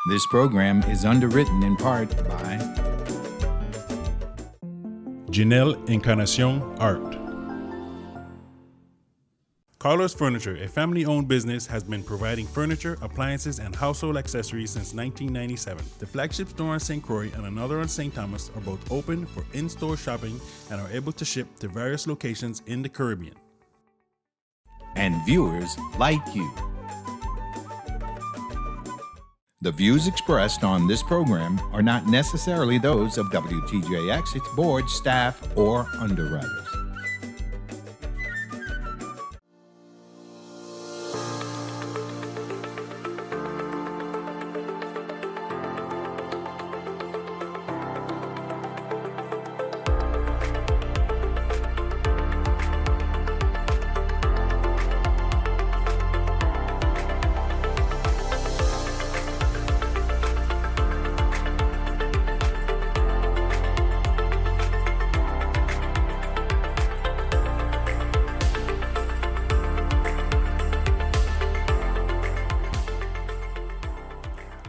This program is underwritten in part by Janelle Encarnacion Art. Carlos Furniture, a family-owned business, has been providing furniture, appliances, and household accessories since 1997. The flagship store on St. Croix and another on St. Thomas are both open for in-store shopping and are able to ship to various locations in the Caribbean. and viewers like you. The views expressed on this program are not necessarily those of WTJX, its board, staff, or underwriters.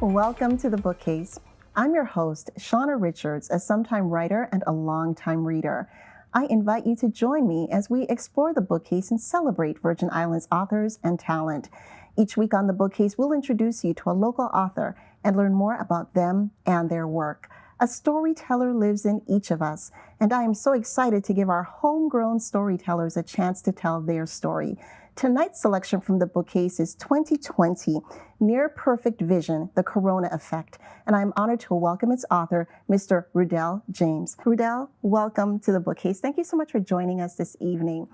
Welcome to the Bookcase. I'm your host, Shawna Richards, a sometime writer and a longtime reader. I invite you to join me as we explore the bookcase and celebrate Virgin Islands authors and talent. Each week on the Bookcase, we'll introduce you to a local author and learn more about them and their work. A storyteller lives in each of us, and I am so excited to give our homegrown storytellers a chance to tell their story. Tonight's selection from the Bookcase is 2020, Near Perfect Vision, The Corona Effect, and I'm honored to welcome its author, Mr. Rhudel James. Rhudel, welcome to the Bookcase. Thank you so much for joining us this evening.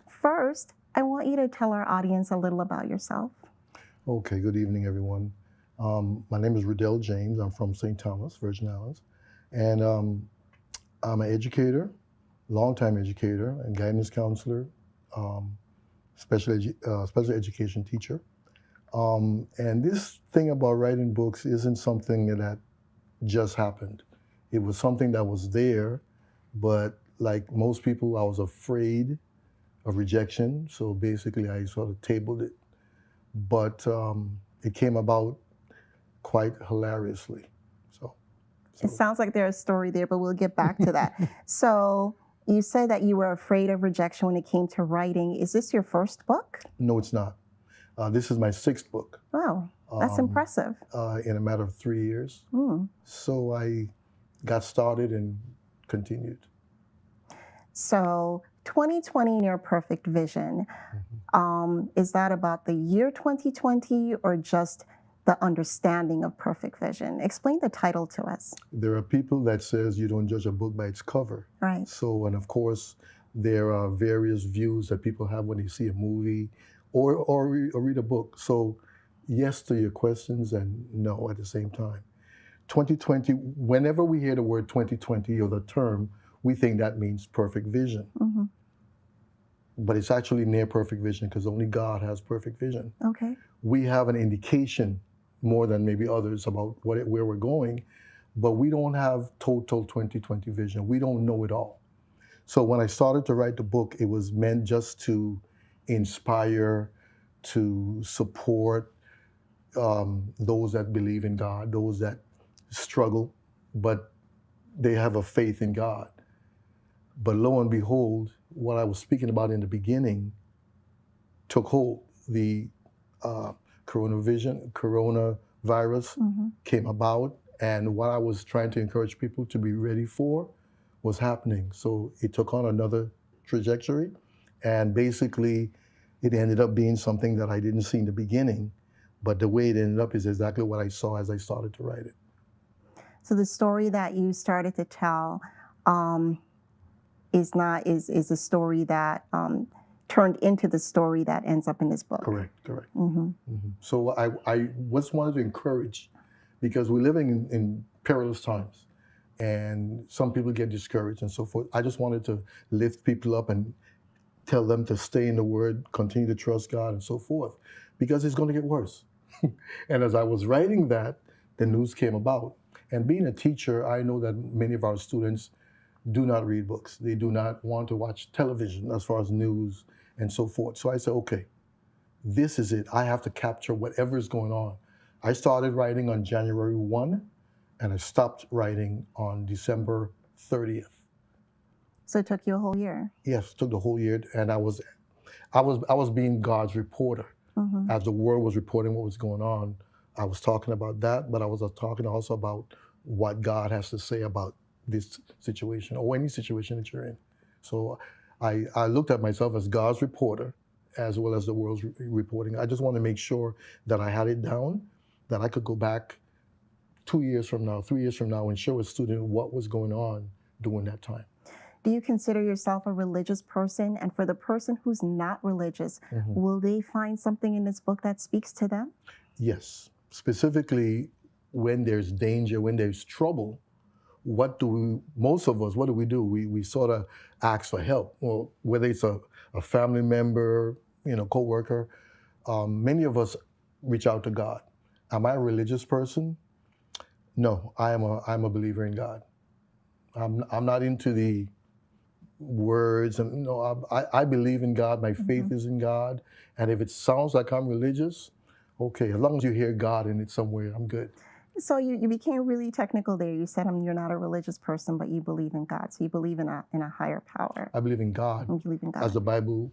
First, I want you to tell our audience a little about yourself. Okay, good evening, everyone. My name is Rhudel James. I'm from St. Thomas, Virgin Islands, and I'm an educator, longtime educator and guidance counselor, special education teacher. And this thing about writing books isn't something that just happened. It was something that was there, but like most people, I was afraid of rejection. So basically, I sort of tabled it. But it came about quite hilariously. So It sounds like there's a story there, but we'll get back to that. So you said that you were afraid of rejection when it came to writing. Is this your first book? No, it's not. This is my sixth book. Wow, that's impressive. In a matter of 3 years. So I got started and continued. So 2020 Near Perfect Vision, is that about the year 2020 or just the understanding of perfect vision? Explain the title to us. There are people that says you don't judge a book by its cover. Right. So, and of course, there are various views that people have when they see a movie or read a book. So yes to your questions and no at the same time. 2020, whenever we hear the word 2020 or the term, we think that means perfect vision. But it's actually near perfect vision because only God has perfect vision. Okay. We have an indication more than maybe others about where we're going, but we don't have total 2020 vision. We don't know it all. So when I started to write the book, it was meant just to inspire, to support those that believe in God, those that struggle, but they have a faith in God. But lo and behold, what I was speaking about in the beginning took hold. The coronavirus came about, and what I was trying to encourage people to be ready for was happening. So it took on another trajectory, and basically it ended up being something that I didn't see in the beginning, but the way it ended up is exactly what I saw as I started to write it. So the story that you started to tell is a story that turned into the story that ends up in this book. Correct. So I just wanted to encourage, because we're living in perilous times and some people get discouraged and so forth. I just wanted to lift people up and tell them to stay in the Word, continue to trust God and so forth, because it's going to get worse. And as I was writing that, the news came about. And being a teacher, I know that many of our students do not read books. They do not want to watch television as far as news and so forth. So I said, okay, this is it. I have to capture whatever is going on. I started writing on January 1, and I stopped writing on December 30th. So it took you a whole year. Yes, it took the whole year, and I was being God's reporter. Mm-hmm. As the world was reporting what was going on, I was talking about that, but I was talking also about what God has to say about this situation or any situation that you're in. So I looked at myself as God's reporter as well as the world's reporting. I just want to make sure that I had it down, that I could go back 2 years from now, 3 years from now, and show a student what was going on during that time. Do you consider yourself a religious person? And for the person who's not religious, will they find something in this book that speaks to them? Yes. Specifically, when there's danger, when there's trouble, what do we do? We sort of ask for help, well, whether it's a family member, co-worker. Many of us reach out to God. Am I a religious person? No, I'm a believer in God. I'm not into the words, and I believe in God. My faith is in God, and if it sounds like I'm religious, okay, as long as you hear God in it somewhere, I'm good. So you became really technical there. You said you're not a religious person, but you believe in God. So you believe in a higher power. I believe in God. You believe in God. As the Bible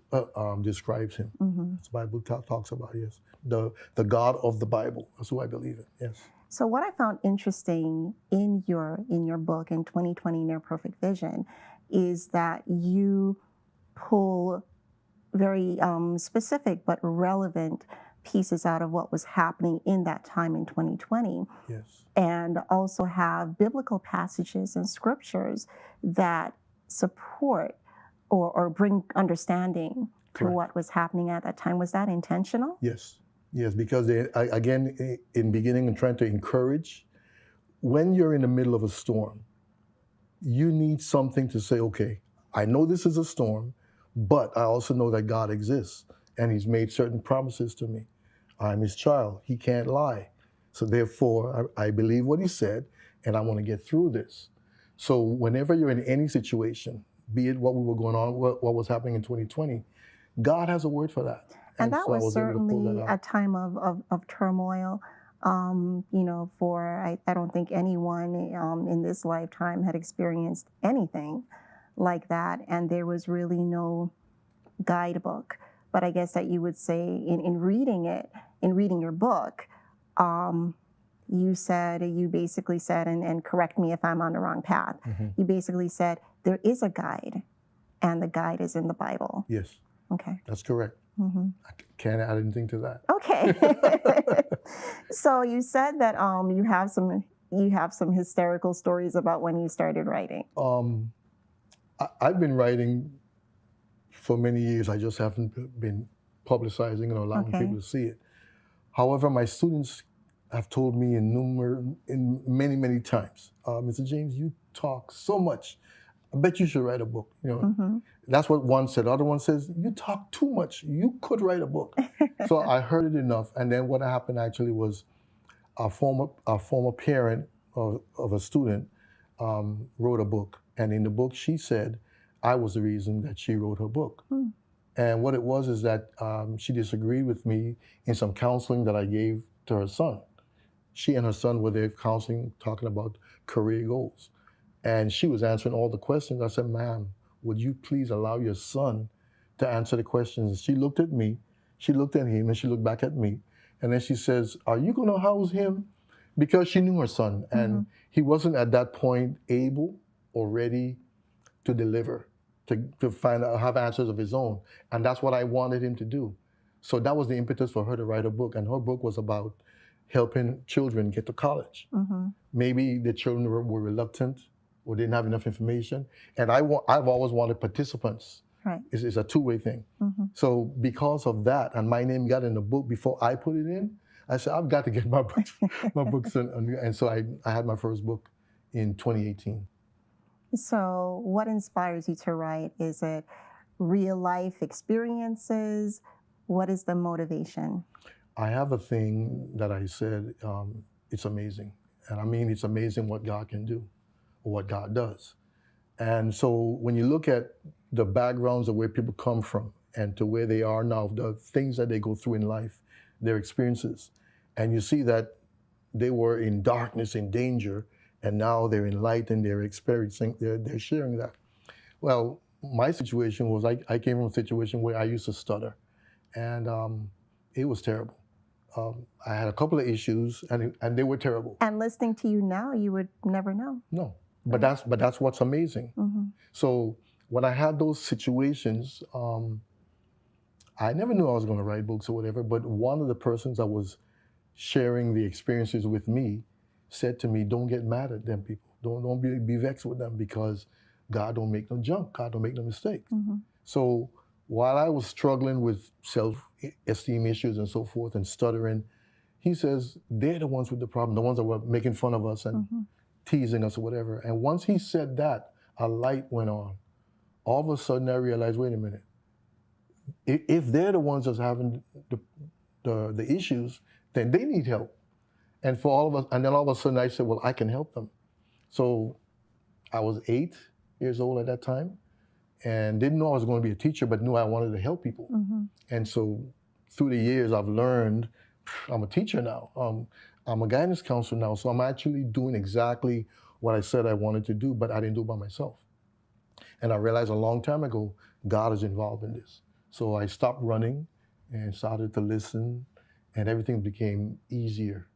describes him. As the Bible talks about, yes. The God of the Bible. That's who I believe in, yes. So what I found interesting in your book, in 2020 Near Perfect Vision, is that you pull very specific but relevant pieces out of what was happening in that time in 2020. Yes. And also have biblical passages and scriptures that support or bring understanding to what was happening at that time. Was that intentional? Yes. Yes, because again, in beginning and trying to encourage, when you're in the middle of a storm, you need something to say, okay, I know this is a storm, but I also know that God exists and he's made certain promises to me. I'm his child. He can't lie. So therefore, I believe what he said, and I want to get through this. So whenever you're in any situation, be it what we were going on, what was happening in 2020, God has a word for that. And that so was certainly a time of turmoil. I don't think anyone in this lifetime had experienced anything like that. And there was really no guidebook. But I guess that you would say in reading your book, you basically said, and correct me if I'm on the wrong path, you basically said there is a guide, and the guide is in the Bible. Yes. Okay. That's correct. I can't add anything to that. Okay. So you said that you have some hysterical stories about when you started writing. I've been writing for many years. I just haven't been publicizing and allowing people to see it. However, my students have told me in many times, Mr. James, you talk so much. I bet you should write a book. That's what one said. The other one says, you talk too much. You could write a book. So I heard it enough. And then what happened actually was a former parent of a student wrote a book. And in the book, she said, I was the reason that she wrote her book. And what it was is that she disagreed with me in some counseling that I gave to her son. She and her son were there counseling, talking about career goals. And she was answering all the questions. I said, ma'am, would you please allow your son to answer the questions? She looked at me, she looked at him, and she looked back at me. And then she says, are you going to house him? Because she knew her son. And he wasn't at that point able or ready to deliver, to have answers of his own. And that's what I wanted him to do. So that was the impetus for her to write a book. And her book was about helping children get to college. Maybe the children were reluctant or didn't have enough information. And I've always wanted participants. Right. It's a two-way thing. So because of that, and my name got in the book before I put it in, I said, I've got to get my books in. And so I had my first book in 2018. So what inspires you to write? Is it real life experiences? What is the motivation? I have a thing that I said, it's amazing. And I mean, it's amazing what God can do, or what God does. And so when you look at the backgrounds of where people come from and to where they are now, the things that they go through in life, their experiences, and you see that they were in darkness, in danger, and now they're enlightened, they're experiencing, they're sharing that. Well, my situation was I came from a situation where I used to stutter, and it was terrible. I had a couple of issues, and they were terrible. And listening to you now, you would never know. No, but that's what's amazing. So when I had those situations, I never knew I was going to write books or whatever. But one of the persons that was sharing the experiences with me said to me, "Don't get mad at them people. Don't be vexed with them, because God don't make no junk. God don't make no mistakes." So while I was struggling with self-esteem issues and so forth and stuttering, he says, they're the ones with the problem, the ones that were making fun of us and teasing us or whatever. And once he said that, a light went on. All of a sudden I realized, wait a minute, if they're the ones that's having the issues, then they need help. And for all of us, and then all of a sudden I said, well, I can help them. So I was 8 years old at that time, and didn't know I was going to be a teacher, but knew I wanted to help people. And so through the years, I've learned, I'm a teacher now. I'm a guidance counselor now, so I'm actually doing exactly what I said I wanted to do, but I didn't do it by myself. And I realized a long time ago, God is involved in this. So I stopped running and started to listen, and everything became easier.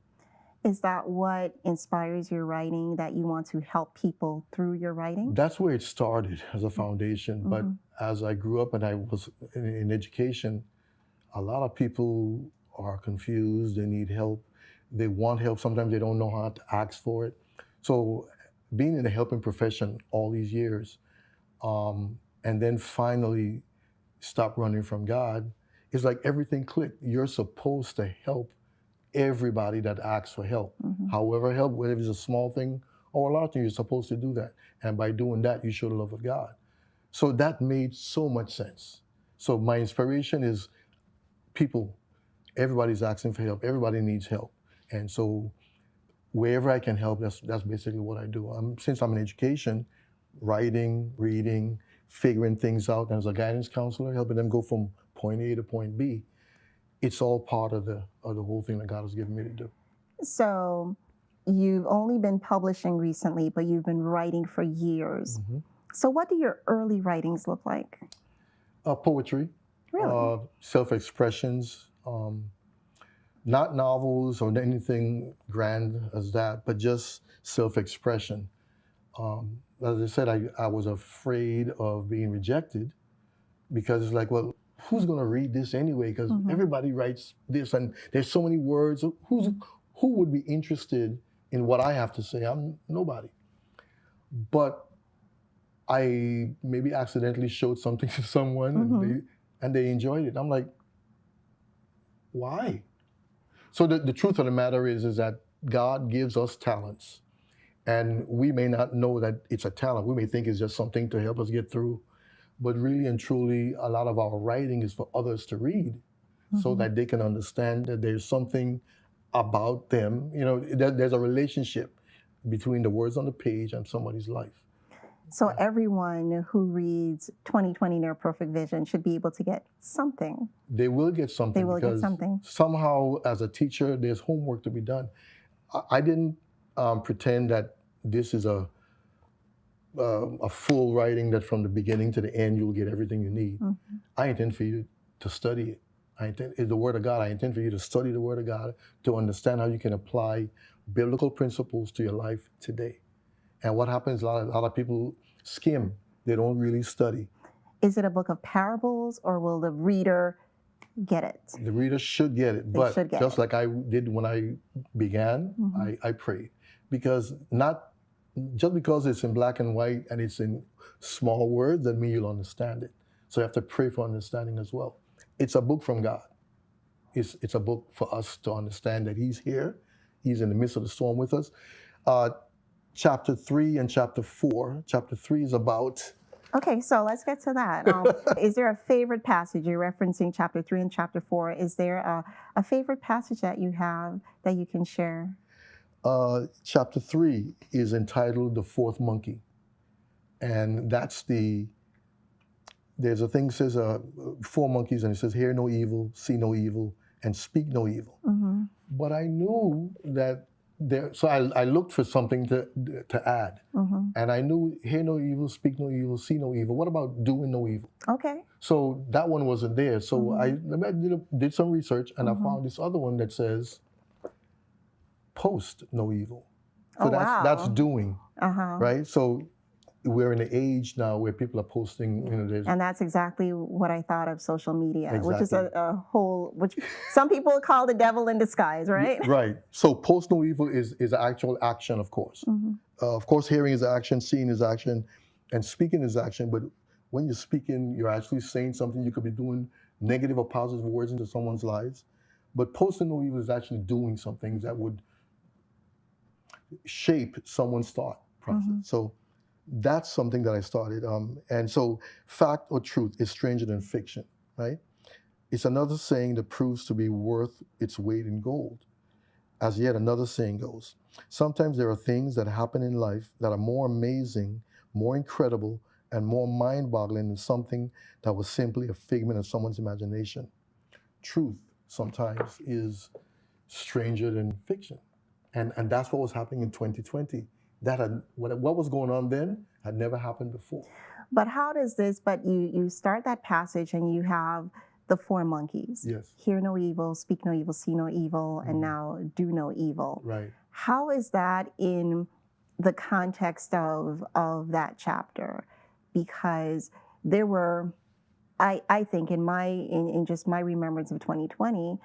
Is that what inspires your writing, that you want to help people through your writing? That's where it started as a foundation. But as I grew up and I was in education, a lot of people are confused, they need help, they want help, sometimes they don't know how to ask for it. So being in the helping profession all these years, and then finally stop running from God, it's like everything clicked. You're supposed to help everybody that asks for help. However help, whether it's a small thing or a large thing, you're supposed to do that. And by doing that, you show the love of God. So that made so much sense. So my inspiration is people. Everybody's asking for help. Everybody needs help. And so wherever I can help, that's basically what I do. Since I'm in education, writing, reading, figuring things out, and as a guidance counselor, helping them go from point A to point B, it's all part of the whole thing that God has given me to do. So you've only been publishing recently, but you've been writing for years. So what do your early writings look like? Poetry, Really? self-expressions, not novels or anything grand as that, but just self-expression. As I said, I was afraid of being rejected, because it's like, well, who's going to read this anyway? Because everybody writes this, and there's so many words. Who would be interested in what I have to say? I'm nobody. But I maybe accidentally showed something to someone, and they enjoyed it. I'm like, why? So the truth of the matter is that God gives us talents, and we may not know that it's a talent. We may think it's just something to help us get through. But really and truly, a lot of our writing is for others to read, so that they can understand that there's something about them. You know, there's a relationship between the words on the page and somebody's life. So everyone who reads 2020 Near Perfect Vision should be able to get something. They will get something. They will get something. Somehow, as a teacher, there's homework to be done. I didn't pretend that this is a full writing that from the beginning to the end you'll get everything you need. I intend for you to study it. The Word of God. I intend for you to study the Word of God to understand how you can apply biblical principles to your life today. And what happens, a lot of people skim. They don't really study. Is it a book of parables, or will the reader get it? The reader should get it. They but should get just it. like I did when I began, I prayed. Because just because it's in black and white and it's in small words doesn't mean you'll understand it. So you have to pray for understanding as well. It's a book from God. It's a book for us to understand that He's here. He's in the midst of the storm with us. Chapter 3 and chapter 4. Chapter 3 is about... Okay, so let's get to that. Is there a favorite passage? You're referencing chapter 3 and chapter 4. Is there a favorite passage that you have that you can share? Chapter 3 is entitled The Fourth Monkey. And there's a thing that says 4 monkeys, and it says, hear no evil, see no evil, and speak no evil. But I knew that so I looked for something to add. And I knew hear no evil, speak no evil, see no evil. What about doing no evil? Okay. So that one wasn't there. So I did some research, and I found this other one that says post no evil. So Oh, that's wow. doing, Uh-huh. right? So we're in an age now where people are posting, there's And that's exactly what I thought of social media, which is Exactly. a whole, which some people call the devil in disguise, right? right. So post no evil is actual action, of course. Of course, hearing is action, seeing is action, and speaking is action. But when you're speaking, you're actually saying something. You could be doing negative or positive words into someone's lives. But posting no evil is actually doing something that would shape someone's thought process. So that's something that I started. And so fact or truth is stranger than fiction, right? It's another saying that proves to be worth its weight in gold. As yet another saying goes, sometimes there are things that happen in life that are more amazing, more incredible, and more mind-boggling than something that was simply a figment of someone's imagination. Truth sometimes is stranger than fiction. And that's what was happening in 2020. What was going on then had never happened before. But how does this, but you start that passage and you have the four monkeys. Yes. Hear no evil, speak no evil, see no evil, and now do no evil. Right. How is that in the context of that chapter? Because there were, I think in just my remembrance of 2020,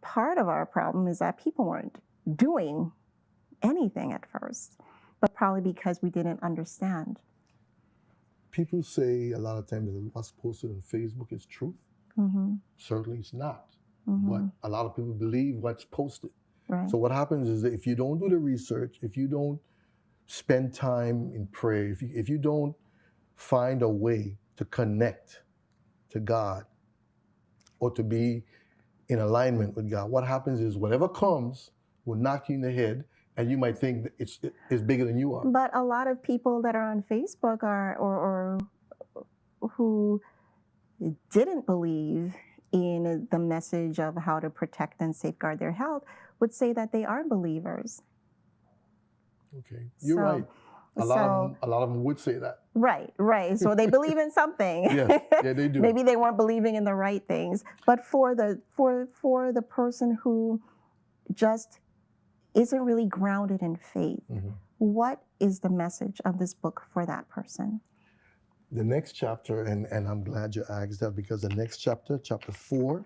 part of our problem is that people weren't doing anything at first, but probably because we didn't understand. People say a lot of times that what's posted on Facebook is truth. Certainly it's not. But a lot of people believe what's posted. Right. So what happens is that if you don't do the research, if you don't spend time in prayer, if you don't find a way to connect to God or to be in alignment with God, what happens is whatever comes will knock you in the head, and you might think that it's bigger than you are. But a lot of people that are on Facebook are or who didn't believe in the message of how to protect and safeguard their health would say that they are believers. Okay, you're right. A lot of them would say that. Right. So they believe in something. Yes, yeah, they do. Maybe they weren't believing in the right things. But for the person who just isn't really grounded in faith, what is the message of this book for that person? The next chapter, and I'm glad you asked that, because the next chapter, chapter 4,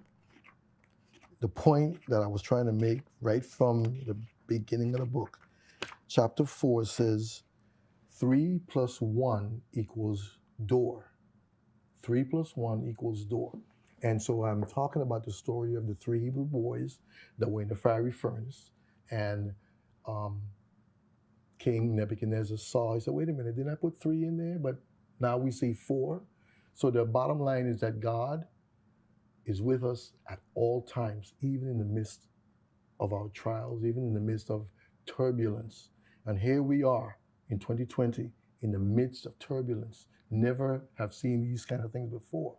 the point that I was trying to make right from the beginning of the book, chapter 4 says 3 + 1 = door. 3 + 1 = door. And so I'm talking about the story of the 3 Hebrew boys that were in the fiery furnace. And King Nebuchadnezzar saw, he said, wait a minute, didn't I put 3 in there? But now we see 4. So the bottom line is that God is with us at all times, even in the midst of our trials, even in the midst of turbulence. And here we are in 2020, in the midst of turbulence. Never have seen these kind of things before.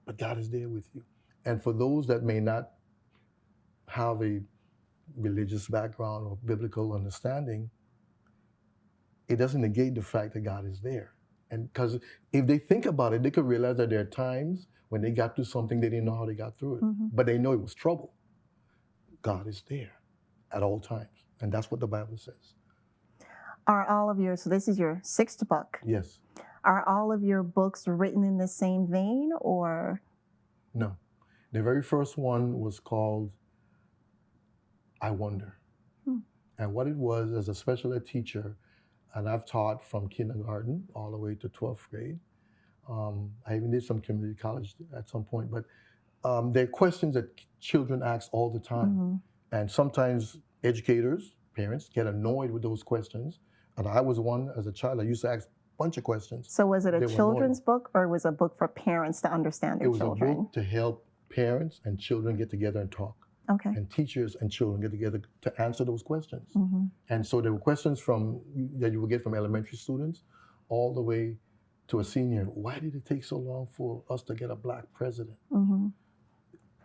But God is there with you. And for those that may not have a religious background or biblical understanding, it doesn't negate the fact that God is there. And because if they think about it, they could realize that there are times when they got through something, they didn't know how they got through it. But they know it was trouble. God is there at all times. And that's what the Bible says. Are all of your, so this is your 6th book. Yes. Are all of your books written in the same vein, or? No. The very first one was called I Wonder. And what it was, as a special ed teacher, and I've taught from kindergarten all the way to 12th grade. I even did some community college at some point, but there are questions that children ask all the time. And sometimes educators, parents, get annoyed with those questions. And I was one as a child. I used to ask a bunch of questions. So was it a children's book, or was it a book for parents to understand their children? It was a book to help parents and children get together and talk. Okay. And teachers and children get together to answer those questions. And so there were questions that you would get from elementary students all the way to a senior. Why did it take so long for us to get a black president?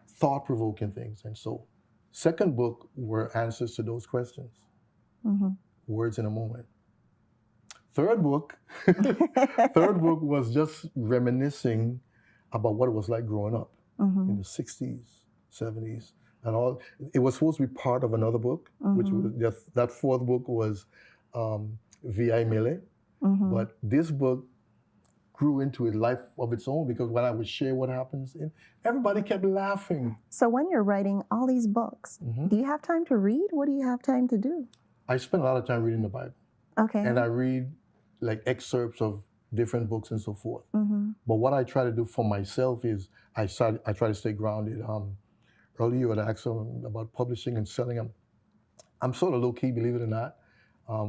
Thought-provoking things. And so second book were answers to those questions. Words in a Moment. Third book, third book was just reminiscing about what it was like growing up in the 60s, 70s, and all. It was supposed to be part of another book, which was that fourth book was V.I. Mele. But this book grew into a life of its own because when I would share what happens, everybody kept laughing. So when you're writing all these books, do you have time to read? What do you have time to do? I spend a lot of time reading the Bible. Okay. And I read like excerpts of different books and so forth. But what I try to do for myself is I try to stay grounded. Earlier you had asked about publishing and selling. I'm sort of low key, believe it or not.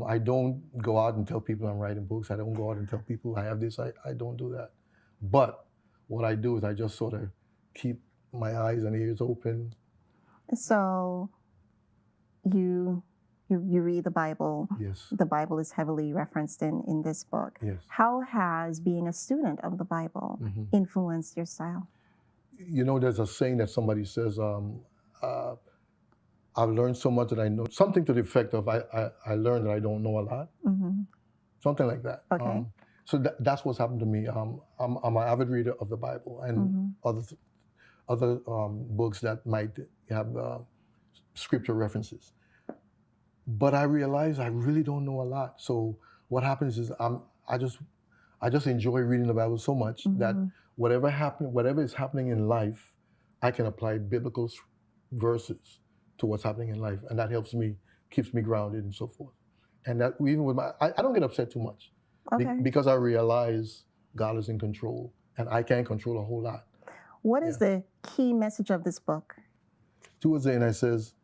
I don't go out and tell people I'm writing books. I don't go out and tell people I have this. I don't do that. But what I do is I just sort of keep my eyes and ears open. So you read the Bible. Yes. The Bible is heavily referenced in this book. Yes. How has being a student of the Bible influenced your style? You know, there's a saying that somebody says, I've learned so much that I know. Something to the effect of, I learned that I don't know a lot. Something like that. Okay. So that's what's happened to me. I'm an avid reader of the Bible and other books that might have scripture references. But I realize I really don't know a lot. So what happens is I just enjoy reading the Bible so much that whatever is happening in life, I can apply biblical verses to what's happening in life, and that helps me, keeps me grounded and so forth. And that even with I don't get upset too much because I realize God is in control, and I can't control a whole lot. What is the key message of this book? Towards the end, it says,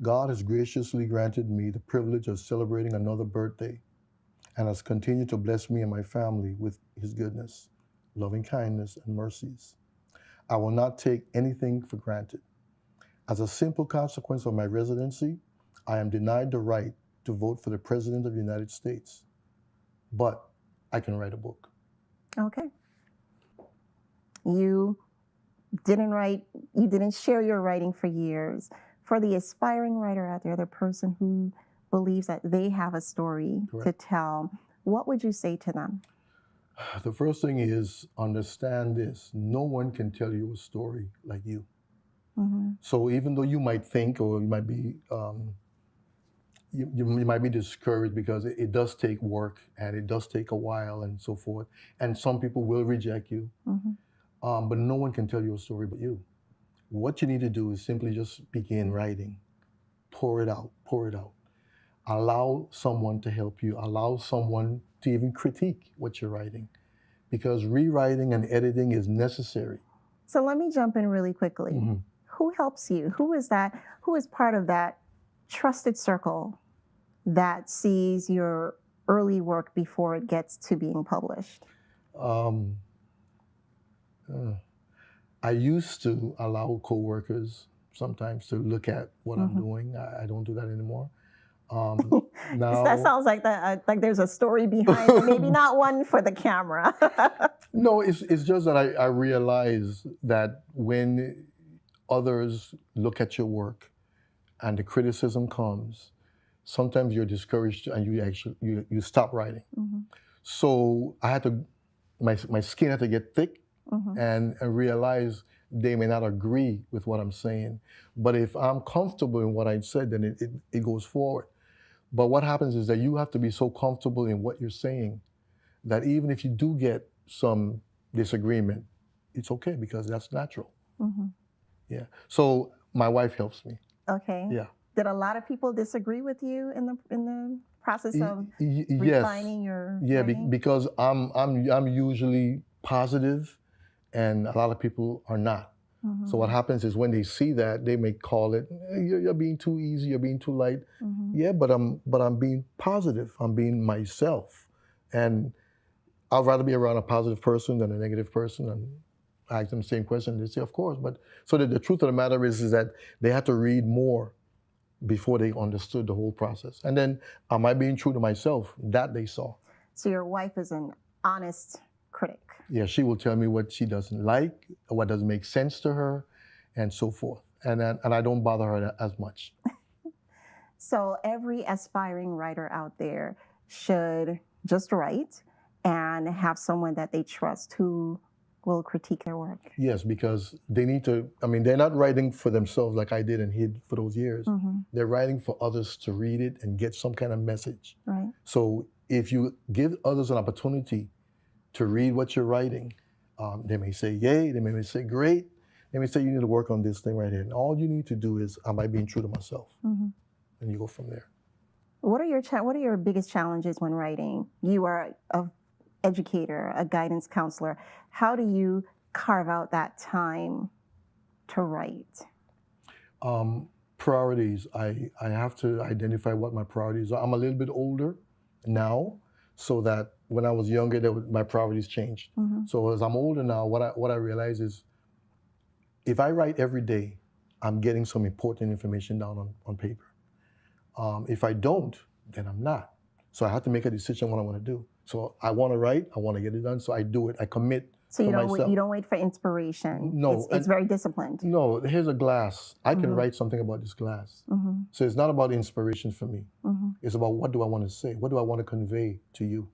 God has graciously granted me the privilege of celebrating another birthday and has continued to bless me and my family with his goodness, loving kindness, and mercies. I will not take anything for granted. As a simple consequence of my residency, I am denied the right to vote for the President of the United States, but I can write a book. Okay. You didn't share your writing for years. For the aspiring writer out there, the person who believes that they have a story to tell, what would you say to them? The first thing is understand this. No one can tell you a story like you. So even though you might think, or you might be, you might be discouraged because it does take work and it does take a while and so forth. And some people will reject you, but no one can tell you a story but you. What you need to do is simply just begin writing. Pour it out, pour it out. Allow someone to help you. Allow someone to even critique what you're writing, because rewriting and editing is necessary. So let me jump in really quickly. Who helps you? Who is part of that trusted circle that sees your early work before it gets to being published? I used to allow coworkers sometimes to look at what I'm doing. I don't do that anymore. Now, that sounds like that. Like there's a story behind it. Maybe not one for the camera. No, it's just that I realize that when others look at your work and the criticism comes, sometimes you're discouraged and you stop writing. So I had to, my skin had to get thick and realize they may not agree with what I'm saying. But if I'm comfortable in what I said, then it goes forward. But what happens is that you have to be so comfortable in what you're saying that even if you do get some disagreement, it's okay because that's natural. Yeah. So my wife helps me. Okay. Yeah. Did a lot of people disagree with you in the process of yes. refining your writing? Because I'm usually positive, and a lot of people are not. So what happens is when they see that, they may call it, you're being too easy, you're being too light. Yeah, but I'm being positive. I'm being myself, and I'd rather be around a positive person than a negative person. And I ask them the same question, they say, of course. But so the truth of the matter is that they had to read more before they understood the whole process. And then, am I being true to myself? That they saw. So your wife is an honest critic. Yeah, she will tell me what she doesn't like, what doesn't make sense to her, and so forth. And I don't bother her as much. So every aspiring writer out there should just write and have someone that they trust who will critique their work. Yes, because they need to, I mean, they're not writing for themselves like I did and hid for those years. They're writing for others to read it and get some kind of message. Right. So if you give others an opportunity to read what you're writing, they may say yay, they may say great, they may say you need to work on this thing right here. And all you need to do is, am I being true to myself? And you go from there. What are your biggest challenges when writing? You are an educator, a guidance counselor. How do you carve out that time to write? Priorities. I have to identify what my priorities are. I'm a little bit older now, so that when I was younger, my priorities changed. So as I'm older now, what I realize is, if I write every day, I'm getting some important information down on paper. If I don't, then I'm not. So I have to make a decision what I want to do. So I want to write, I want to get it done, so I do it. I commit. So you myself. You don't wait for inspiration. No, it's very disciplined. No, here's a glass. I can write something about this glass. So it's not about inspiration for me. It's about, what do I want to say? What do I want to convey to you?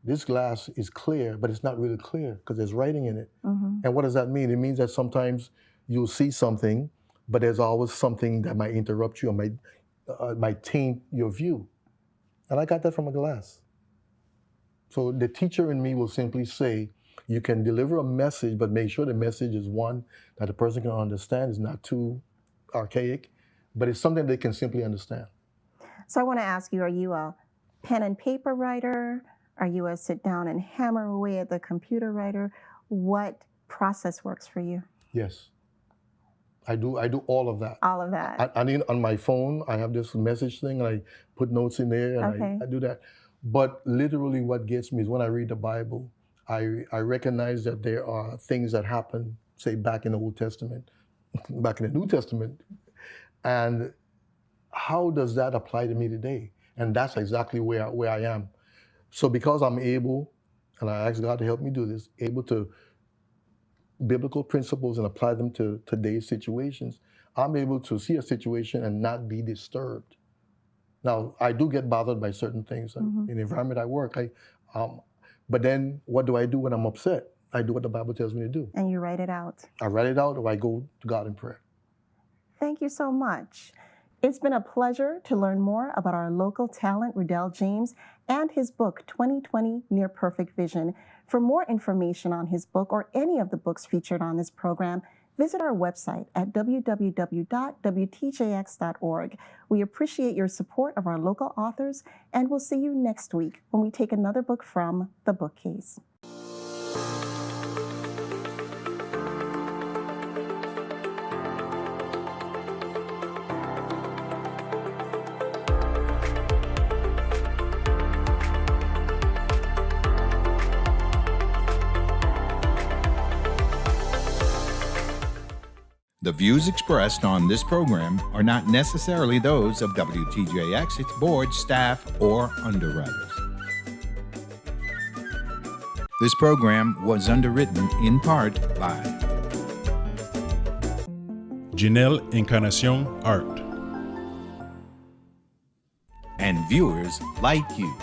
This glass is clear, but it's not really clear because there's writing in it. And what does that mean? It means that sometimes you'll see something, but there's always something that might interrupt you or might taint your view. And I got that from a glass. So the teacher in me will simply say, you can deliver a message, but make sure the message is one that the person can understand, is not too archaic, but it's something they can simply understand. So I want to ask you, are you a pen and paper writer? Are you a sit down and hammer away at the computer writer? What process works for you? Yes. I do all of that. All of that. I mean, on my phone, I have this message thing, and I put notes in there, and I do that. But literally what gets me is when I read the Bible, I recognize that there are things that happen, say, back in the Old Testament, back in the New Testament, and how does that apply to me today? And that's exactly where I am. So because I'm able, and I ask God to help me do this, able to biblical principles and apply them to today's situations, I'm able to see a situation and not be disturbed. Now, I do get bothered by certain things in the environment I work. But then what do I do when I'm upset? I do what the Bible tells me to do. And you write it out. I write it out, or I go to God in prayer. Thank you so much. It's been a pleasure to learn more about our local talent, Rhudel James, and his book, 2020 Near Perfect Vision. For more information on his book or any of the books featured on this program, visit our website at www.wtjx.org. We appreciate your support of our local authors, and we'll see you next week when we take another book from the Bookcase. The views expressed on this program are not necessarily those of WTJX, its board, staff, or underwriters. This program was underwritten in part by Janelle Encarnacion Art and viewers like you.